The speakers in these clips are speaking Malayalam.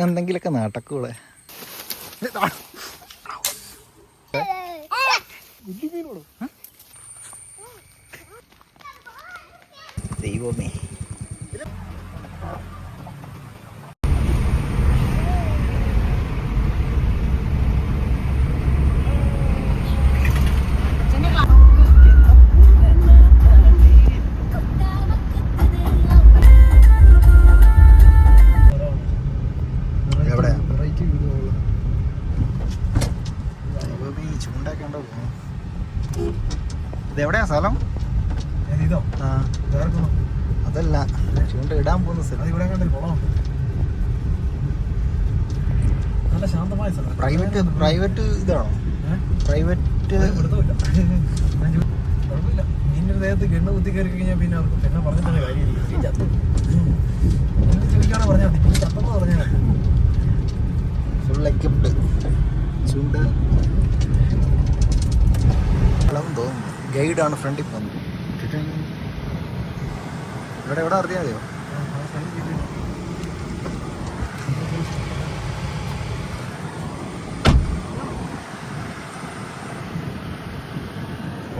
എന്തെങ്കിലൊക്കെ നടക്കൂടെ? ദൈവമേ, ചൂണ്ടാക്കണ്ടോ? ഇതെവിടെയാ സ്ഥലം? അതല്ല, ചൂണ്ട ഇടാൻ പോകുന്ന സ്ഥലം. പ്രൈവറ്റ് ഇതാണോ? പ്രൈവറ്റ് നിന്റെ ദേഹത്ത് ഗണ്ണ കുത്തി കയറി കഴിഞ്ഞാൽ പിന്നെ അവർക്ക് എന്നെ പറഞ്ഞിട്ടുള്ള കാര്യമില്ല. ചോദിക്കാണോ പറഞ്ഞാൽ മതി, പിന്നെ ചത്തെന്ന് പറഞ്ഞാൽ ഫുൾ എക്യുപ്ഡ് ചൂണ്ട തോന്നുന്നു. ഗൈഡാണ് ഫ്രണ്ടിൽ പോകുന്നത്. എവിടെ അറിയാതെയോ?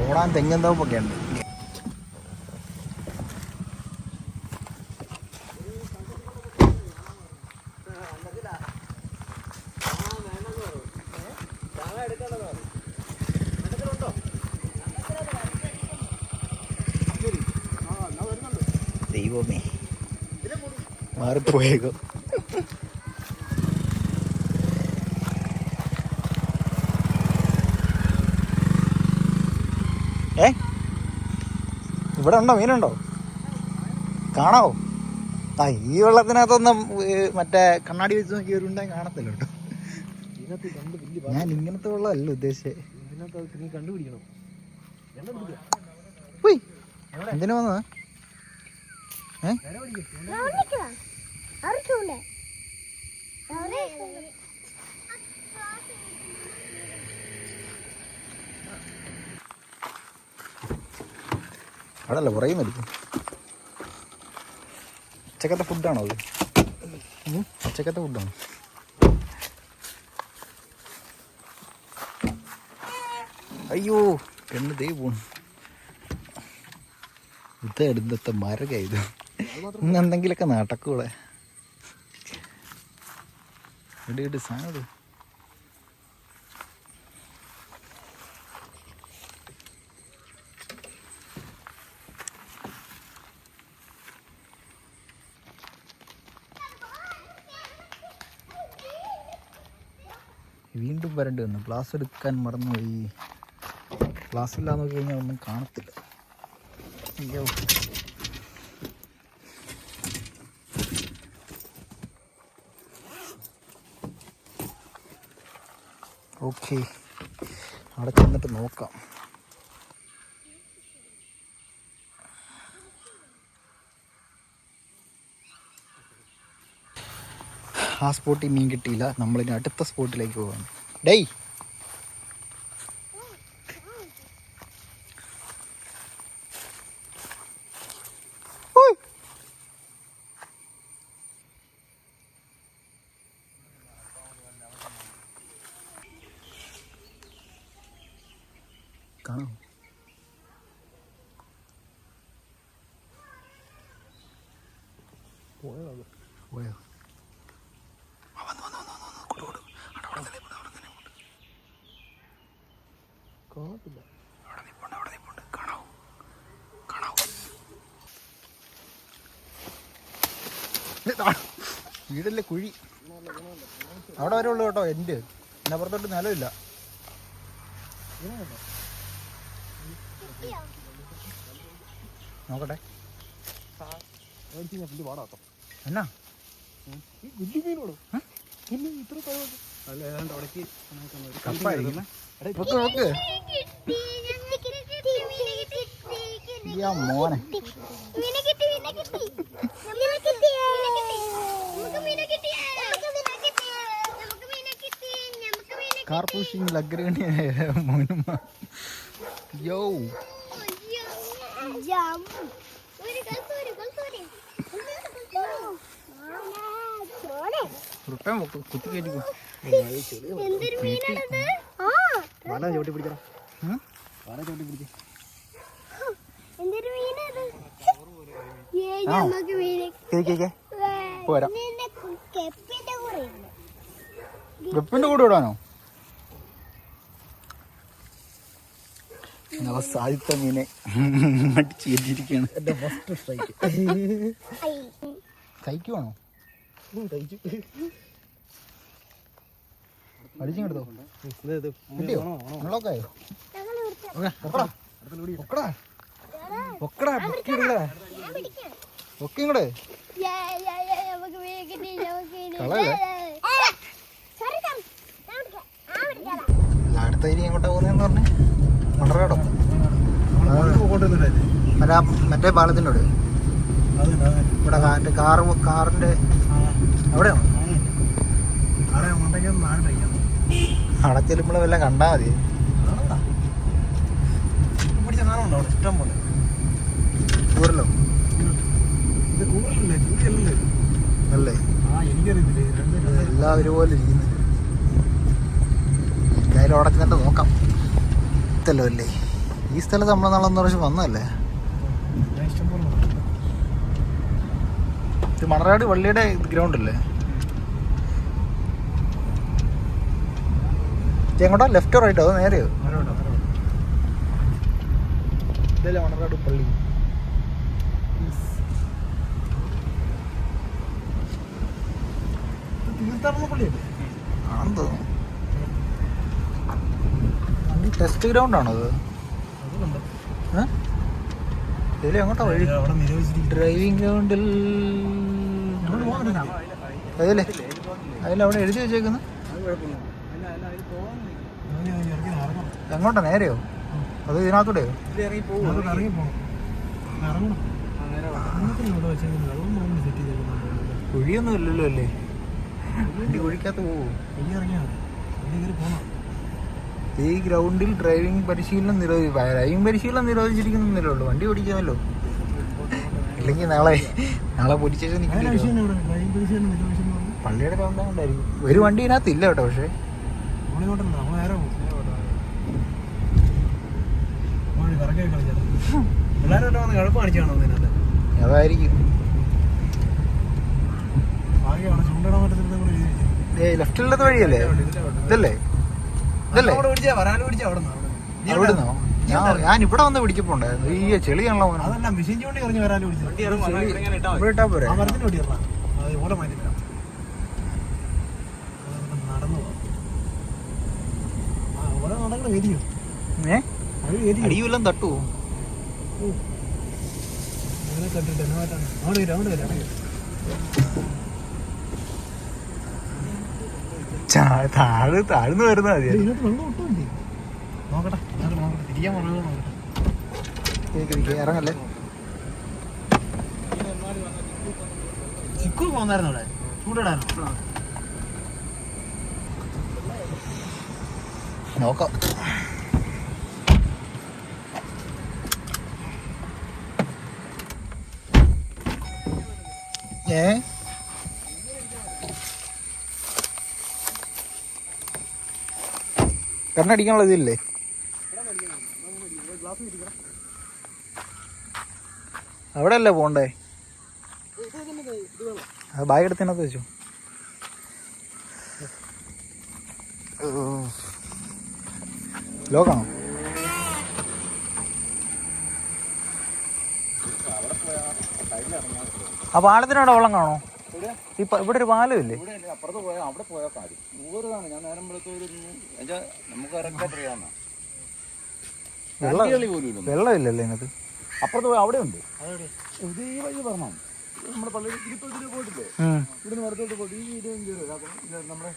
ഓടാൻ തെങ്ങുന്തോപ്പൊക്കെ ഉണ്ട്. ദൈവമേ, മാറിപ്പോയേക്കോ. ഇവിടെ ഉണ്ടോ? മീനുണ്ടോ? കാണാവോ? ആ, ഈ വെള്ളത്തിനകത്തൊന്നും മറ്റേ കണ്ണാടി വെച്ച് നോക്കി വരുന്നുണ്ടെങ്കിൽ കാണത്തില്ല കേട്ടോ. ഞാൻ ഇങ്ങനത്തെ വെള്ളമല്ല ഉദ്ദേശിച്ചത്. കണ്ടുപിടിക്കണം. എന്തിനു വന്നതാ? അവിടെ അല്ല, കുറേ മരിക്കും. ഉച്ചക്കത്തെ ഫുഡാണോ അത്? ഉച്ചക്കത്തെ ഫുഡാണോ? അയ്യോ, പെണ്ണ് ദേ പോണു. ഇതെടുത്ത മരക ഇത്. ഇന്ന് എന്തെങ്കിലൊക്കെ നടക്കൂടെ? ഇട് സാധനം. വീണ്ടും വരേണ്ടി വന്നു. ഗ്ലാസ് എടുക്കാൻ മറന്നുപോയി. ഗ്ലാസ് ഇല്ലാന്ന് നോക്കി കഴിഞ്ഞാൽ ഒന്നും കാണത്തില്ല. അയ്യോ, ഓക്കെ, അവിടെ ചെന്നിട്ട് നോക്കാം. ആ സ്പോട്ടിൽ മീൻ കിട്ടിയില്ല. നമ്മളിനി അടുത്ത സ്പോട്ടിലേക്ക് പോവാണ്. ഡേയ്, കാണോ? പോയോ? വീടല്ലേ കുഴി. അവിടെ വരെ ഉള്ളു കേട്ടോ. എൻ്റെ അപ്പുറത്തോട്ട് നിലമില്ല. നോക്കട്ടെ എന്നാ കപ്പായിരിക്കും. നോക്ക് മോനെ. കാർ പുഷിംഗ് ലഗ്രേണി മോനുമ്മ. യോ കുത്തി കയറ്റിക്കോ. എന്തൊരു മീനാണത്? ആ, വല ചവിട്ടി പിടിക്കണം. ഉം? വല ചവിട്ടി പിടിക്കും. എന്തൊരു മീനാണ്? ഏയ് ആ. നമുക്ക് മീനെ കേക്ക് പോരാ. നിന്നെ കെപ്പിന്റെ കൂടെ ഇല്ല. വെപ്പിന്റെ കൂടെ ഇടാനോ? സാധിത്ത മീനെ അടിച്ച് കയറ്റിയിരിക്കുകയാണ്. എന്റെ ഫസ്റ്റ് സ്ട്രൈക്ക്. ഐ. കഴിക്കുവാണോ? കഴിച്ചു. അടിച്ചും എടുത്തോ? ഇത് കിട്ടിയോ? അൺലോക്ക് ആയോ? ഞങ്ങൾ വിളിച്ച ഒക്കടാ ഒക്കടാ ഒക്കടാ പൊക്കിയിടടാ. ഞാൻ പിടിക്കാം. പൊക്കി ഇങ്ങടെ നമുക്ക് മീനെ കിട്ടി, നമുക്ക് മീനെ കളയല്ലേ? സോറി സാം, ഞാൻ പിടിക്കാം. ആ പിടിക്കാടാ. അടുത്ത ഇനി എങ്ങോട്ടാ പോകുന്നതെന്ന് പറഞ്ഞേ? മണ്ടറാടോ? കൊണ്ടുവന്നില്ലേ? മറ്റേ പാലത്തിൻ്റെ അവിടെ ഇവിടെ കാറിന്റെ അവിടെയാണോ? അവിടെ ചെല്ലുമ്പോൾ വല്ല കണ്ടാ മതി. ഇഷ്ടം പോലെ ദൂരല്ലോ ഇത് കൂടുതലല്ലേ? കൂടിയല്ലേ? അല്ലേ? എനിക്കറിയത്തില്ലേ. എല്ലാം ഒരുപോലെ ഇരിക്കുന്നു. എന്തായാലും അവിടെ ചെന്നിട്ട് നോക്കാം. ഇതല്ലോ അല്ലേ ഈ സ്ഥലത്ത് നമ്മൾ നാളെന്ന് പ്രാവശ്യം വന്നതല്ലേ? ഇഷ്ടം പോലെ ഇത് മണറാട് പള്ളിയുടെ ഗ്രൗണ്ട് അല്ലേ? എങ്ങോട്ടാ? ലെഫ്റ്റോ റൈറ്റോ? അതോ നേരെയോ? ഇതല്ലേ മണറാട് പള്ളി? തീർത്ഥാടന പള്ളിയല്ലേ? ആണെന്ന് തോന്നുന്നു. ടെസ്റ്റ് ഗ്രൗണ്ട് ആണോ അത്? ഇതിലെ എങ്ങോട്ടാ വഴി? അവിടെ നിരോധിച്ചിരിക്കും. ഡ്രൈവിംഗ് ഗ്രൗണ്ടിൽ അതിലേ അതിലവിടെ എഴുതി വെച്ചേക്കുന്നു. എങ്ങോട്ടാ? നേരെയോ? അത് ഇതിനകത്തൂടെയോ? കുഴിയൊന്നും ഇല്ലല്ലോ അല്ലേ? വണ്ടി കുഴിക്കകത്ത് പോവോ? ഈ ഗ്രൗണ്ടിൽ ഡ്രൈവിംഗ് പരിശീലനം നിരോധിച്ചിരിക്കുന്നില്ലേ ഉള്ളൂ. വണ്ടി ഓടിക്കാമല്ലോ. ഇല്ലെങ്കിൽ നാളെ പോലീസ് സ്റ്റേഷൻ നിൽക്കില്ല. പള്ളിയുടെ ഗ്രൗണ്ട് കൊണ്ടായിരിക്കും. ഒരു വണ്ടി ഇതിനകത്ത് ഇല്ല കേട്ടോ. പക്ഷേ അതായിരിക്കും. ലെഫ്റ്റിലത്തെ വഴിയല്ലേ? ഇതല്ലേ? അവിടുന്നോ? ഞാൻ ഇവിടെ വന്ന് പിടിക്കപ്പോണ്ടായിരുന്നു. ഈ ചെളിയാണല്ലോ. ഇവിടെ ഇട്ടാ പോരെ? അടിയുമെല്ലാം തട്ടുവോ? താഴ്ന്നു വരുന്ന മതി. ഇറങ്ങല്ലേ? ചിക്കു പോന്നായിരുന്നു അവിടെ ചൂടിടാനോ? നോക്കാം. കണ്ണടിക്കാനുള്ള ഇതില്ലേ? അവിടെ അല്ലേ പോണ്ടേ? അത് ബാഗ് എടുത്തതിനകത്ത് വെച്ചു. ലോക്കാണോ? ആ പാലത്തിനവിടെ വെള്ളം കാണോ? ഇപ്പൊ ഇവിടെ ഒരു പാലം ഇല്ലേ? അപ്പുറത്ത് പോയാൽ അവിടെ പോയാൽ കാര്യം ദൂരതാണ്. ഞാൻ നേരം നമുക്ക് വെള്ളമില്ലല്ലേ ഇതിനകത്ത്? അപ്പുറത്ത് പോയാൽ അവിടെ ഉണ്ട്. ഇത് ഈ വഴി പറഞ്ഞോ? നമ്മുടെ പള്ളിയിൽ ഇതിൽ പോയിട്ടില്ലേ? ഇവിടുന്ന് വലത്തോട്ട് പോയിട്ട് ഈ 25 രൂപ നമ്മുടെ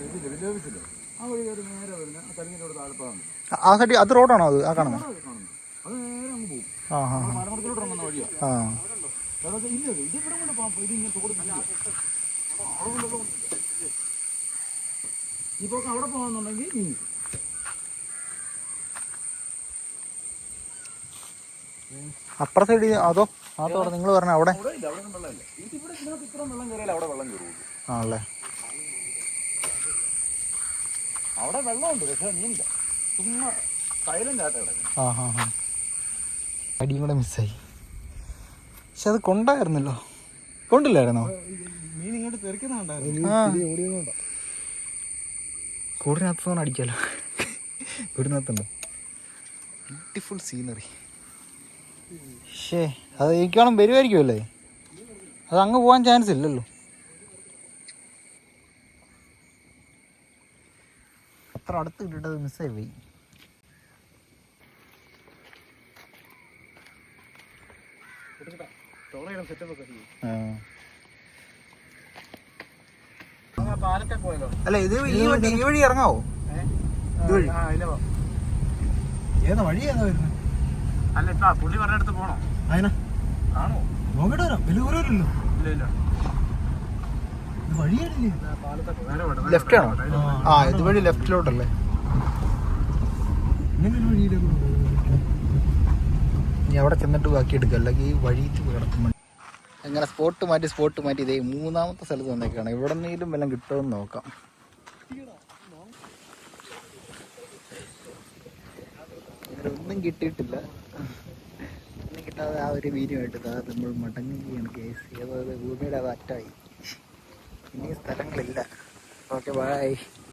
ഇതില്ലേ വില്ലേജില്ലേ? ആ വഴി കയറി നേരെ വരുന്ന ആ തലങ്ങിൻ്റെ താഴെപ്പാണ്. ആ സൈഡ് അത് റോഡാണോ? അത് ആ കാണുന്നത്? അത് നേരെ അങ്ങ് പോകും. മലമുറത്തിലോട്ട് ഇറങ്ങുന്ന വഴിയാണ്. ഇല്ല ഇതിവിടെ കൊണ്ട് ഇതിങ്ങനെ തോടുന്നില്ല. ഈ പോക്ക് അവിടെ പോകാന്നുണ്ടെങ്കിൽ നീങ്ങി. അപ്പുറ സൈഡ് അതോ അതോടെ നിങ്ങൾ പറഞ്ഞ അവിടെ അവിടെ ഇല്ല. അവിടെ വെള്ളമില്ല. ഇതിവിടെ ഇതിനകത്ത് ഇത്ര വെള്ളം കയറിയാൽ അവിടെ വെള്ളം കയറുള്ളൂ. ആണല്ലേ? അവിടെ വെള്ളമുണ്ട്, പക്ഷെ നീന്ത ചുമ്മാ സൈലന്റ് ആയിട്ട് കിടക്കും. ആ ഹാ ഹാ, അടിയും കൂടെ മിസ്സായി. പക്ഷെ അത് കൊണ്ടായിരുന്നല്ലോ, കൊണ്ടില്ലായിരുന്നോ? മീൻ ഇങ്ങോട്ട് തെറിക്കുന്നുണ്ടായിരുന്നു. കൂടിനകത്തൊന്നും അടിക്കാലോ. കൂടിനകത്തുണ്ടോ? Beautiful scenery. പക്ഷേ അത് എനിക്കോളം വരുമായിരിക്കുമല്ലേ, അത് അങ്ങ് പോകാൻ ചാൻസ് ഇല്ലല്ലോ. അത്ര അടുത്ത് കിട്ടിട്ടത് മിസ്സായി പോയി. അല്ല ഇത് ഈ വഴി ഇറങ്ങാവോ? ഇതുവഴി ഏതാ വഴി, ഏതാ വരുന്നത്? അല്ല ഇപ്പൊ പുള്ളി പറഞ്ഞടുത്ത് പോണോ? അതിനാ ആണോ? നോക്കിട്ട് വരാം, വലിയ ദൂരമില്ലല്ലോ. ഇല്ല ലെഫ്റ്റ് ആണോ? ആ ഇതുവഴി ലെഫ്റ്റിലോട്ടല്ലേ? ഇനി അവിടെ ചെന്നിട്ട് ബാക്കി എടുക്കുക, അല്ലെങ്കിൽ ഈ വഴി കിടക്കും. അങ്ങനെ സ്പോട്ട് മാറ്റി ഇതേ 3ാമത്തെ സ്ഥലത്ത് വന്നേക്കാണ്. ഇവിടെ നിന്നെങ്കിലും വല്ലതും കിട്ടുമെന്ന് നോക്കാം. ഒന്നും കിട്ടിയിട്ടില്ല. ഒന്നും കിട്ടാതെ ആ ഒരു വീര്യമായിട്ട് നമ്മൾ മടങ്ങുകയാണ് കേസ്. ഏതോ ഭൂമിയുടെ അത് അറ്റായി. ഇനി സ്ഥലങ്ങളില്ല. Okay, by.